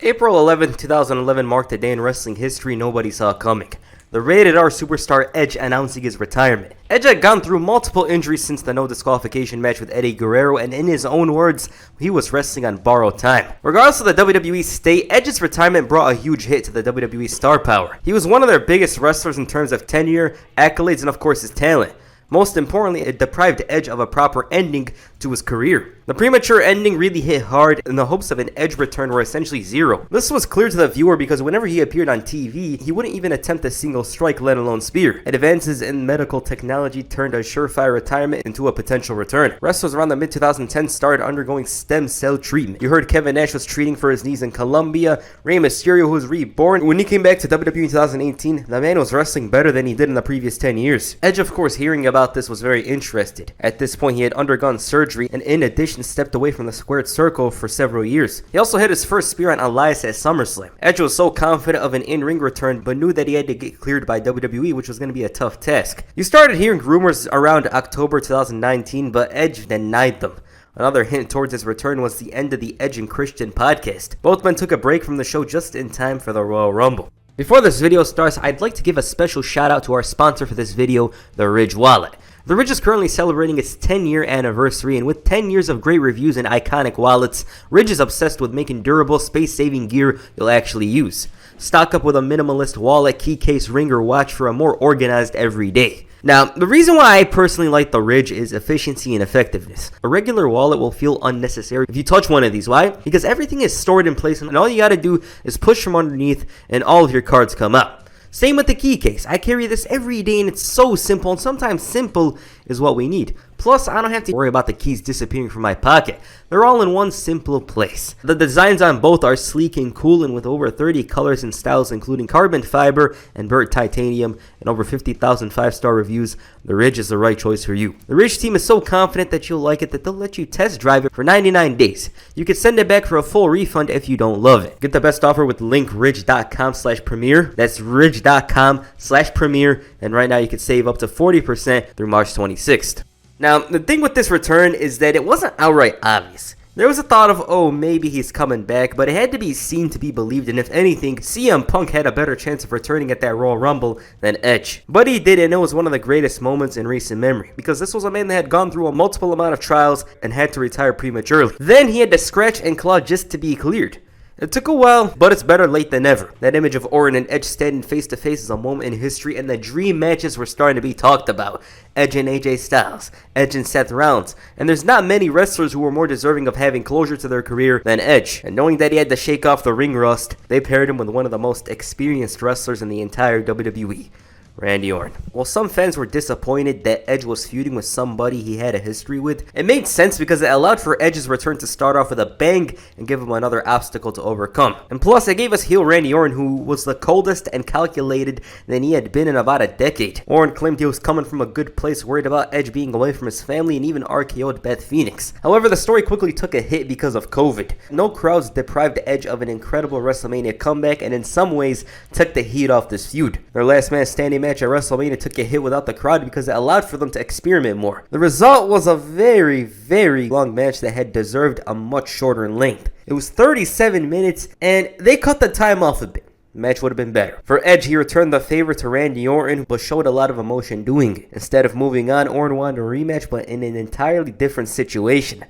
April 11, 2011 marked a day in wrestling history nobody saw coming. The Rated R superstar Edge announcing his retirement. Edge had gone through multiple injuries since the no disqualification match with Eddie Guerrero, and in his own words, he was wrestling on borrowed time. Regardless of the WWE state, Edge's retirement brought a huge hit to the WWE star power. He was one of their biggest wrestlers in terms of tenure, accolades, and of course his talent. Most importantly, it deprived Edge of a proper ending to his career. The premature ending really hit hard, and the hopes of an Edge return were essentially zero. This was clear to the viewer because whenever he appeared on TV, he wouldn't even attempt a single strike, let alone spear. Advances in medical technology turned a surefire retirement into a potential return. Wrestlers around the mid-2010s started undergoing stem cell treatment. You heard Kevin Nash was treating for his knees in Colombia, Rey Mysterio who was reborn. When he came back to WWE in 2018, the man was wrestling better than he did in the previous 10 years. Edge, of course, hearing about this was very interested. At this point, he had undergone surgery and in addition stepped away from the squared circle for several years. He also hit his first spear on Elias at SummerSlam. Edge was so confident of an in-ring return but knew that he had to get cleared by WWE, which was going to be a tough task. You started hearing rumors around October 2019, but Edge denied them. Another hint towards his return was the end of the Edge and Christian podcast. Both men took a break from the show just in time for the Royal Rumble. Before this video starts, I'd like to give a special shout out to our sponsor for this video, the Ridge Wallet. The Ridge is currently celebrating its 10-year anniversary, and with 10 years of great reviews and iconic wallets, Ridge is obsessed with making durable, space-saving gear you'll actually use. Stock up with a minimalist wallet, key case, ring, or watch for a more organized everyday. Now, the reason why I personally like the Ridge is efficiency and effectiveness. A regular wallet will feel unnecessary if you touch one of these. Why? Because everything is stored in place and all you gotta do is push from underneath and all of your cards come out. Same with the key case. I carry this every day and it's so simple, and sometimes simple is what we need. Plus, I don't have to worry about the keys disappearing from my pocket. They're all in one simple place. The designs on both are sleek and cool, and with over 30 colors and styles including carbon fiber and burnt titanium and over 50,000 5-star reviews, the Ridge is the right choice for you. The Ridge team is so confident that you'll like it that they'll let you test drive it for 99 days. You can send it back for a full refund if you don't love it. Get the best offer with the link ridge.com/premier. That's ridge.com/premier, and right now you can save up to 40% through March 26th. Now, the thing with this return is that it wasn't outright obvious. There was a thought of, oh, maybe he's coming back, but it had to be seen to be believed, and if anything, CM Punk had a better chance of returning at that Royal Rumble than Edge. But he did, and it was one of the greatest moments in recent memory, because this was a man that had gone through a multiple amount of trials and had to retire prematurely. Then he had to scratch and claw just to be cleared. It took a while, but it's better late than never. That image of Orton and Edge standing face to face is a moment in history, and the dream matches were starting to be talked about. Edge and AJ Styles, Edge and Seth Rollins, and there's not many wrestlers who were more deserving of having closure to their career than Edge. And knowing that he had to shake off the ring rust, they paired him with one of the most experienced wrestlers in the entire WWE. Randy Orton. While some fans were disappointed that Edge was feuding with somebody he had a history with, it made sense because it allowed for Edge's return to start off with a bang and give him another obstacle to overcome. And plus, it gave us heel Randy Orton, who was the coldest and calculated than he had been in about a decade. Orton claimed he was coming from a good place, worried about Edge being away from his family, and even RKO'd Beth Phoenix. However, the story quickly took a hit because of COVID. No crowds deprived Edge of an incredible WrestleMania comeback, and in some ways took the heat off this feud. Their last man standing match at WrestleMania took a hit without the crowd because it allowed for them to experiment more. The result was a very, very long match that had deserved a much shorter in length. It was 37 minutes, and they cut the time off a bit. The match would have been better. For Edge, he returned the favor to Randy Orton, but showed a lot of emotion doing it. Instead of moving on, Orton wanted a rematch, but in an entirely different situation.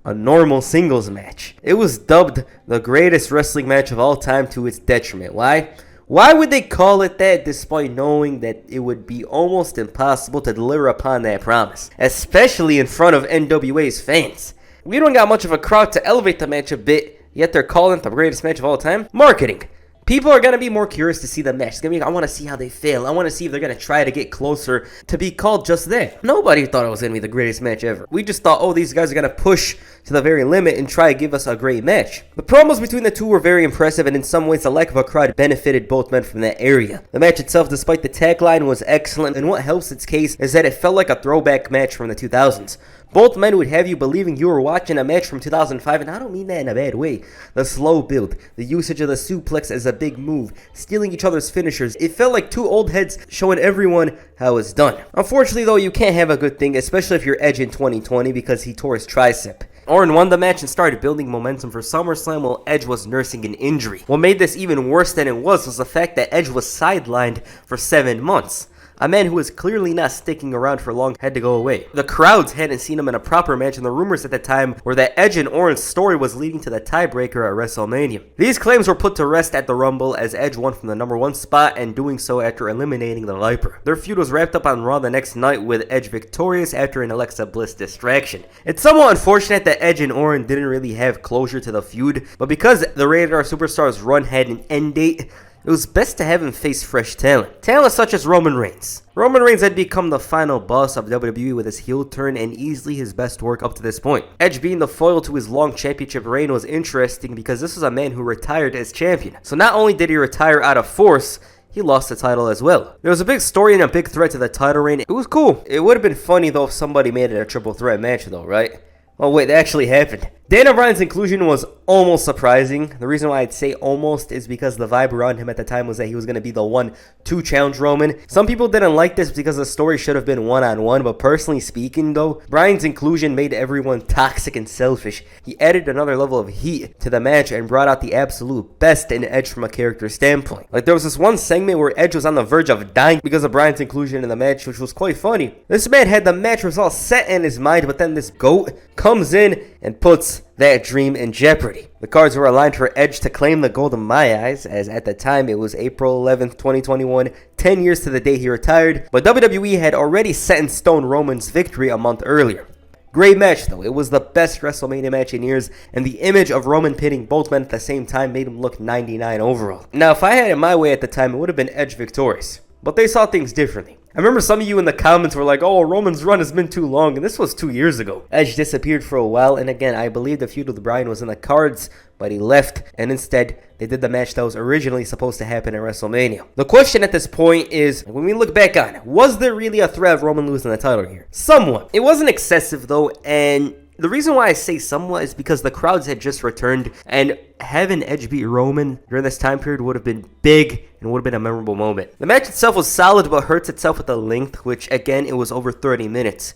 A normal singles match. It was dubbed the greatest wrestling match of all time to its detriment. Why? Why would they call it that despite knowing that it would be almost impossible to deliver upon that promise, especially in front of NWA's fans? We don't got much of a crowd to elevate the match a bit, yet they're calling it the greatest match of all time? Marketing. People are going to be more curious to see the match. It's going to be, I want to see how they fail. I want to see if they're going to try to get closer to be called just that. Nobody thought it was going to be the greatest match ever. We just thought, oh, these guys are going to push to the very limit and try to give us a great match. The promos between the two were very impressive, and in some ways the lack of a crowd benefited both men from that area. The match itself, despite the tagline, was excellent, and what helps its case is that it felt like a throwback match from the 2000s. Both men would have you believing you were watching a match from 2005, and I don't mean that in a bad way. The slow build, the usage of the suplex as a big move, stealing each other's finishers. It felt like two old heads showing everyone how it's done. Unfortunately though, you can't have a good thing, especially if you're Edge in 2020, because he tore his tricep. Orton won the match and started building momentum for SummerSlam while Edge was nursing an injury. What made this even worse than it was the fact that Edge was sidelined for 7 months. A man who was clearly not sticking around for long had to go away. The crowds hadn't seen him in a proper match, and the rumors at the time were that Edge and Orton's story was leading to the tiebreaker at WrestleMania. These claims were put to rest at the Rumble as Edge won from the #1 spot, and doing so after eliminating the Viper. Their feud was wrapped up on Raw the next night with Edge victorious after an Alexa Bliss distraction. It's somewhat unfortunate that Edge and Orton didn't really have closure to the feud, but because the Rated R Superstars run had an end date, it was best to have him face fresh talent. Talent such as Roman Reigns. Roman Reigns had become the final boss of WWE with his heel turn and easily his best work up to this point. Edge being the foil to his long championship reign was interesting because this was a man who retired as champion. So not only did he retire out of force, he lost the title as well. There was a big story and a big threat to the title reign. It was cool. It would have been funny though if somebody made it a triple threat match though, right? Oh wait, that actually happened. Daniel Bryan's inclusion was almost surprising. The reason why I'd say almost is because the vibe around him at the time was that he was going to be the one to challenge Roman. Some people didn't like this because the story should have been one-on-one, but personally speaking though, Bryan's inclusion made everyone toxic and selfish. He added another level of heat to the match and brought out the absolute best in Edge from a character standpoint. Like there was this one segment where Edge was on the verge of dying because of Bryan's inclusion in the match, which was quite funny. This man had the match result set in his mind, but then this GOAT comes in and puts that dream in jeopardy. The cards were aligned for Edge to claim the gold in my eyes, as at the time it was April 11th, 2021, 10 years to the day he retired, but WWE had already set in stone Roman's victory a month earlier. Great match though, it was the best WrestleMania match in years, and the image of Roman pinning both men at the same time made him look 99 overall. Now if I had it my way at the time, it would have been Edge victorious, but they saw things differently. I remember some of you in the comments were like, oh, Roman's run has been too long, and this was 2 years ago. Edge disappeared for a while, and again, I believe the feud with Bryan was in the cards, but he left, and instead, they did the match that was originally supposed to happen at WrestleMania. The question at this point is, when we look back on it, was there really a threat of Roman losing the title here? Somewhat. It wasn't excessive, though, and the reason why I say somewhat is because the crowds had just returned, and having Edge beat Roman during this time period would have been big and would have been a memorable moment. The match itself was solid, but hurts itself with the length, which again, it was over 30 minutes.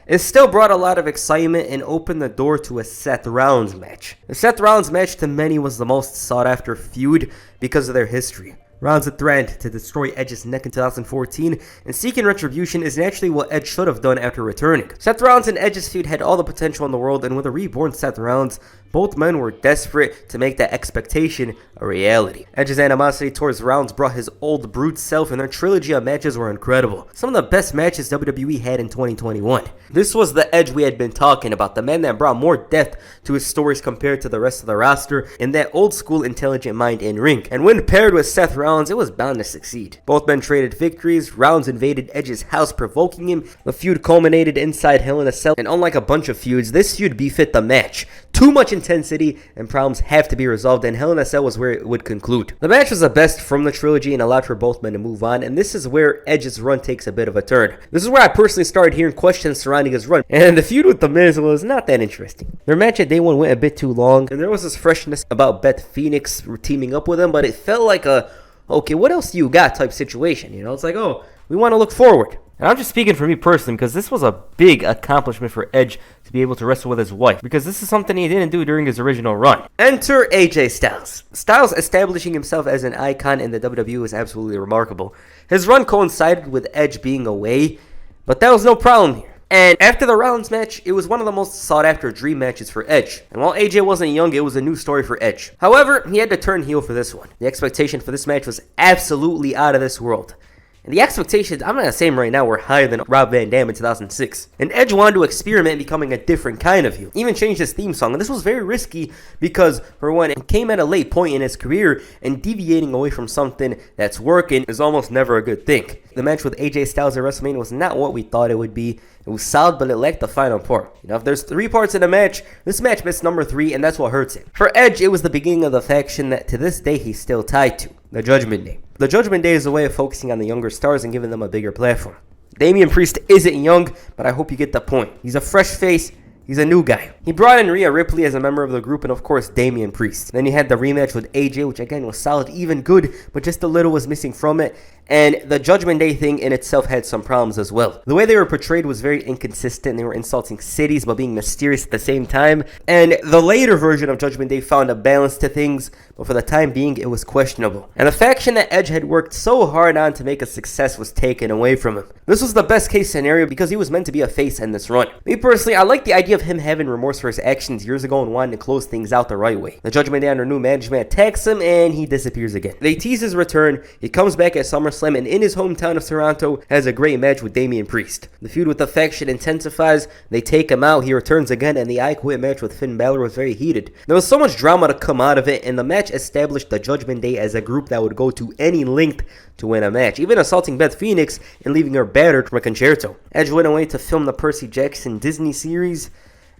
It still brought a lot of excitement and opened the door to a Seth Rollins match. The Seth Rollins match to many was the most sought after feud because of their history. Rollins had threatened to destroy Edge's neck in 2014, and seeking retribution is naturally what Edge should have done after returning. Seth Rollins and Edge's feud had all the potential in the world, and with a reborn Seth Rollins, both men were desperate to make that expectation a reality. Edge's animosity towards Rollins brought his old brute self, and their trilogy of matches were incredible. Some of the best matches WWE had in 2021. This was the Edge we had been talking about, the man that brought more depth to his stories compared to the rest of the roster, and that old school intelligent mind in ring. And when paired with Seth Rollins, it was bound to succeed. Both men traded victories. Rollins invaded Edge's house, provoking him. The feud culminated inside Hell in a Cell, and unlike a bunch of feuds, this feud befit the match. Too much intensity and problems have to be resolved, and Hell in a Cell was where it would conclude. The match was the best from the trilogy and allowed for both men to move on, and this is where Edge's run takes a bit of a turn. This is where I personally started hearing questions surrounding his run, and the feud with The Miz was not that interesting. Their match at Day 1 went a bit too long, and there was this freshness about Beth Phoenix teaming up with him, but it felt like a, okay, what else do you got type situation, you know? It's like, oh, we want to look forward. And I'm just speaking for me personally because this was a big accomplishment for Edge to be able to wrestle with his wife, because this is something he didn't do during his original run. Enter AJ Styles. Styles establishing himself as an icon in the WWE was absolutely remarkable. His run coincided with Edge being away, but that was no problem here. And after the Rollins match, it was one of the most sought after dream matches for Edge. And while AJ wasn't young, it was a new story for Edge. However, he had to turn heel for this one. The expectation for this match was absolutely out of this world. And the expectations, I'm not saying right now, were higher than Rob Van Dam in 2006. And Edge wanted to experiment becoming a different kind of heel. Even changed his theme song. And this was very risky because, for one, it came at a late point in his career, and deviating away from something that's working is almost never a good thing. The match with AJ Styles at WrestleMania was not what we thought it would be. It was solid, but it lacked the final part. You know, if there's 3 parts in the match, this match missed number 3, and that's what hurts it. For Edge, it was the beginning of the faction that to this day he's still tied to, the Judgment Day. The Judgment Day is a way of focusing on the younger stars and giving them a bigger platform. Damian Priest isn't young, but I hope you get the point. He's a fresh face. He's a new guy. He brought in Rhea Ripley as a member of the group, and of course Damian Priest. Then he had the rematch with AJ, which again was solid, even good, but just a little was missing from it. And the Judgment Day thing in itself had some problems as well. The way they were portrayed was very inconsistent. They were insulting cities but being mysterious at the same time. And the later version of Judgment Day found a balance to things, but for the time being, it was questionable. And the faction that Edge had worked so hard on to make a success was taken away from him. This was the best case scenario because he was meant to be a face in this run. Me personally, I like the idea of him having remorse for his actions years ago and wanting to close things out the right way. The Judgment Day under new management attacks him and he disappears again. They tease his return. He comes back at SummerSlam and in his hometown of Toronto has a great match with Damian Priest. The feud with the faction intensifies. They take him out. He returns again and the I Quit match with Finn Balor was very heated. There was so much drama to come out of it, and the match established the Judgment Day as a group that would go to any length to win a match, even assaulting Beth Phoenix and leaving her battered from a concerto. Edge went away to film the Percy Jackson Disney series,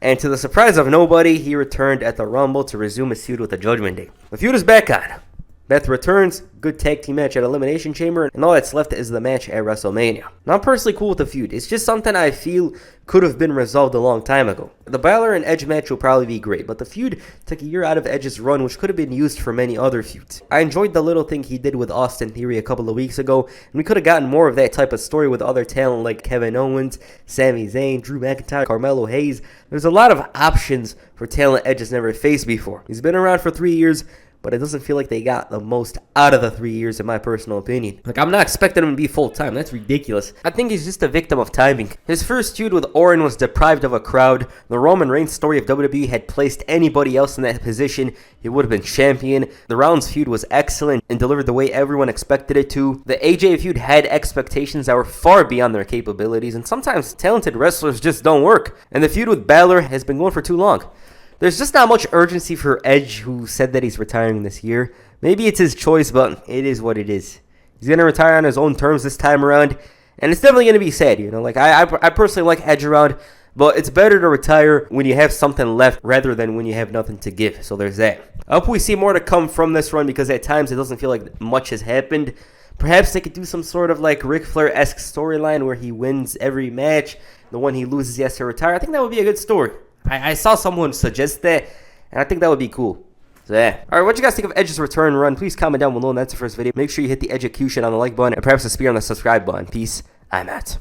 and to the surprise of nobody, he returned at the Rumble to resume his feud with the Judgment Day. The feud is back on. Beth returns, good tag team match at Elimination Chamber, and all that's left is the match at WrestleMania. Now, I'm personally cool with the feud. It's just something I feel could have been resolved a long time ago. The Balor and Edge match will probably be great, but the feud took a year out of Edge's run, which could have been used for many other feuds. I enjoyed the little thing he did with Austin Theory a couple of weeks ago, and we could have gotten more of that type of story with other talent like Kevin Owens, Sami Zayn, Drew McIntyre, Carmelo Hayes. There's a lot of options for talent Edge has never faced before. He's been around for 3 years, but it doesn't feel like they got the most out of the 3 years, in my personal opinion. Like, I'm not expecting him to be full-time. That's ridiculous. I think he's just a victim of timing. His first feud with Orton was deprived of a crowd. The Roman Reigns story of WWE had placed anybody else in that position, he would have been champion. The Rollins feud was excellent and delivered the way everyone expected it to. The AJ feud had expectations that were far beyond their capabilities, and sometimes talented wrestlers just don't work. And the feud with Balor has been going for too long. There's just not much urgency for Edge, who said that he's retiring this year. Maybe it's his choice, but it is what it is. He's going to retire on his own terms this time around, and it's definitely going to be sad, you know. Like, I personally like Edge around, but it's better to retire when you have something left rather than when you have nothing to give. So there's that. I hope we see more to come from this run because at times it doesn't feel like much has happened. Perhaps they could do some sort of like Ric Flair-esque storyline where he wins every match. The one he loses, he has to retire. I think that would be a good story. I saw someone suggest that, and I think that would be cool. So yeah. Alright, what you guys think of Edge's return run? Please comment down below, and that's the first video. Make sure you hit the execution on the like button, and perhaps a spear on the subscribe button. Peace. I'm out.